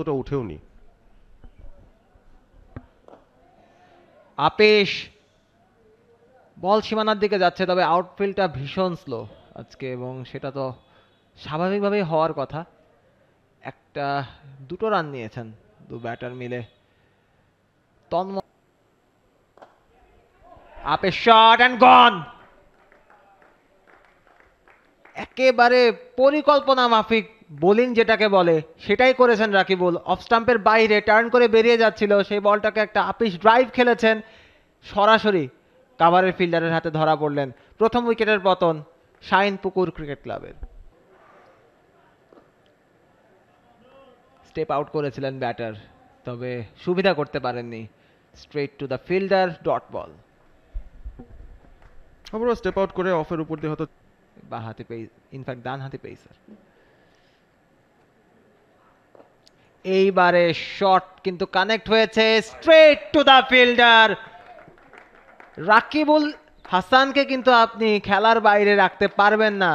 ততটা উঠেওনি। আপিস বল সীমানার দিকে যাচ্ছে, তবে আউটফিল্ডটা ভীষণ স্লো আজকে, এবং সেটা তো স্বাভাবিকভাবেই হওয়ার কথা। একটা দুটো রান নিয়েছেন দু ব্যাটার মিলে। তন্ময় আপিস শট অ্যান্ড গন। একেবারে পরিকল্পনা মাফিক বোলিং যেটাকে বলে সেটাই করেছেন রাকিবুল। অফ স্টাম্পের বাইরে টার্ন করে বেরিয়ে যাচ্ছিল সেই বলটাকে একটা আপিস ড্রাইভ খেলেছেন, সরাসরি কাভারের ফিল্ডারের হাতে ধরা পড়লেন। প্রথম উইকেটের পতন শাহিনপুকুর ক্রিকেট ক্লাবের। স্টেপ আউট করেছিলেন ব্যাটার, তবে সুবিধা করতে পারেননি। Straight to the fielder, dot ball. আবারও স্টেপ আউট করে অফের উপর দিয়ে হয়তো বা হাতে পেয়ে, ইনফ্যাক্ট ডান হাতে পেসার। এইবারে শট কিন্তু কানেক্ট হয়েছে, straight to the fielder. Rakibul হাসানকে কিন্তু আপনি খেলার বাইরে রাখতে পারবেন না।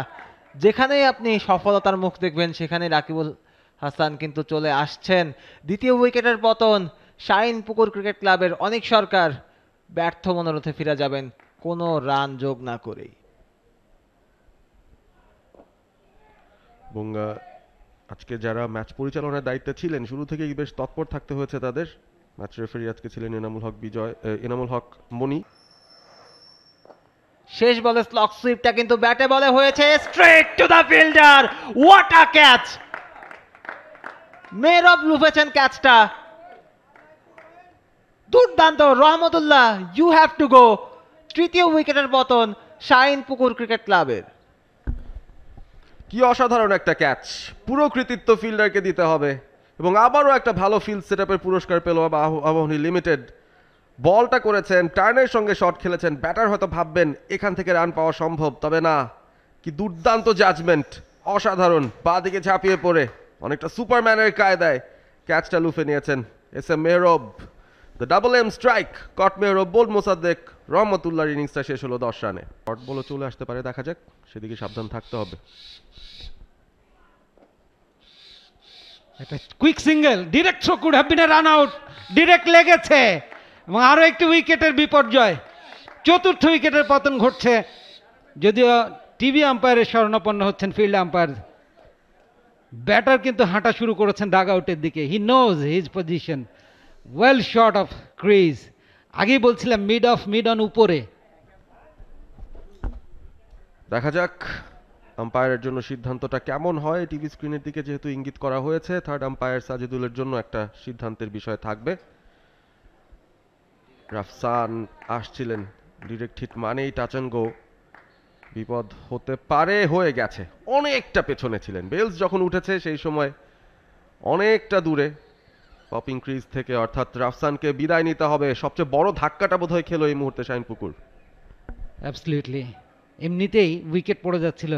যেখানেই আপনি সফলতার মুখ দেখবেন সেখানে রাকিবুল হাসান কিন্তু চলে আসছেন। দ্বিতীয় উইকেটের পতন শাহিনপুকুর ক্রিকেট ক্লাবের। অনিক সরকার ব্যর্থ মনোরথে ফিরে যাবেন কোনো রান যোগ না করেই। এবং আজকে যারা ম্যাচ পরিচালনার দায়িত্বে ছিলেন শুরু থেকেই বেশ তৎপর থাকতে হয়েছে তাদের। ম্যাচ রেফারি আজকে ছিলেন এনামুল হক মনি। শেষ বলে স্লক সুইপটা কিন্তু ব্যাটে বলে হয়েছে, straight to the fielder. What a catch! Mehrob লুফেছেন ক্যাচটা। দুর্দান্ত Rahmatullah, you have to go. তৃতীয় উইকেটের পতন শাহিনপুকুর ক্রিকেট ক্লাবের। কি অসাধারণ একটা ক্যাচ! পুরো কৃতিত্ব ফিল্ডারকে দিতে হবে। এবং আবারও একটা ভালো ফিল্ড সেটআপের পুরস্কার পেল আবাহনী লিমিটেড। বলটা করেছেন, টার্নের সঙ্গে শট খেলেছেন। ব্যাটার হয়তো ভাববেন এখান থেকে রান পাওয়া সম্ভব, তবে না। কি দুর্দান্ত জাজমেন্ট! অসাধারণ! বাঁ দিকে ঝাঁপিয়ে পড়ে অনেকটা সুপারম্যানের কায়দায় ক্যাচটা লুফে নিয়েছেন S M Mehrob. The double M strike caught Mehrob, bowled Mosaddek রহমতুল্লাহর ইনিংসটা শেষ হলো 10 রানে। শর্ট বলও চলে আসতে পারে, দেখা যাক, সেদিকে সাবধান থাকতে হবে। একটা quick single, direct throw, could have been a run out. Direct লেগেছে এবং আরও একটি উইকেটের বিপর্যয়। চতুর্থ উইকেটের পতন ঘটছে, যদিও টিভি আম্পায়ারের শরণাপন্ন হচ্ছেন ফিল্ড আম্পায়ার। ব্যাটার কিন্তু হাঁটা শুরু করেছেন ডাগ আউটের দিকে। He knows his position, well short of crease. আগেই বলছিলাম মিড অন উপরে। দেখা যাক আম্পায়ারের জন্য সিদ্ধান্তটা কেমন হয়। টিভি স্ক্রিনের দিকে যেহেতু ইঙ্গিত করা হয়েছে, থার্ড আম্পায়ার সাজিদুলের জন্য একটা সিদ্ধান্তের বিষয় থাকবে। রাফসান আসছিলেন, ডিরেক্ট হিট মানেই টাচ অ্যান্ড গো। বিপদ হতে পারে, হয়ে গেছে। অনেকটা পেছনে ছিলেন বেলস যখন উঠেছে, সেই সময় অনেকটা দূরে পপিং ক্রিজ থেকে, অর্থাৎ রাফসানকে বিদায় নিতে হবে। সবচেয়ে বড় ধাক্কাটা বোধহয় খেলো এই মুহূর্তে শাহিনপুকুর। অ্যাবসলিউটলি। এমনিতেই উইকেট পড়ে যাচ্ছিল,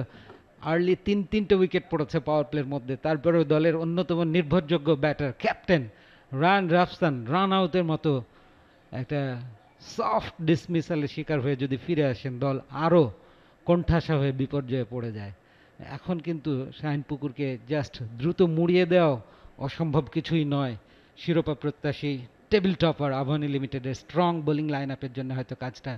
আর্লি তিনটে উইকেট পড়েছে পাওয়ার প্লের মধ্যে। তারপরেও দলের অন্যতম নির্ভরযোগ্য ব্যাটার ক্যাপ্টেন রাফসান রান আউটের মতো একটা সফট ডিসমিসালের শিকার হয়ে যদি ফিরে আসেন, দল আরও কোণঠাসা হয়ে বিপর্যয়ে পড়ে যায়। এখন কিন্তু শাহিনপুকুরকে জাস্ট দ্রুত মুড়িয়ে দেওয়া অসম্ভব কিছুই নয়। শিরোপা প্রত্যাশী টেবিল টপার আবাহনী লিমিটেডের স্ট্রং বোলিং লাইন আপের জন্য হয়তো কাজটা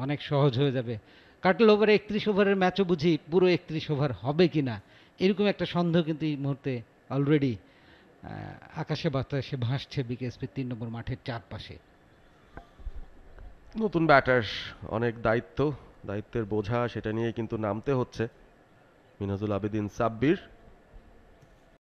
অনেক সহজ হয়ে যাবে। কাটল ওভারে 31 ওভারের ম্যাচও বুঝি পুরো 31 ওভার হবে কি না, এরকম একটা সন্দেহ কিন্তু এই মুহূর্তে অলরেডি আকাশে বাতাসে ভাসছে বিকেএসপি 3 নম্বর মাঠের চারপাশে। নতুন ব্যাটার, অনেক দায়িত্বের বোঝা, সেটা নিয়ে কিন্তু নামতে হচ্ছে মিনহাজুল আবেদিন সাব্বির।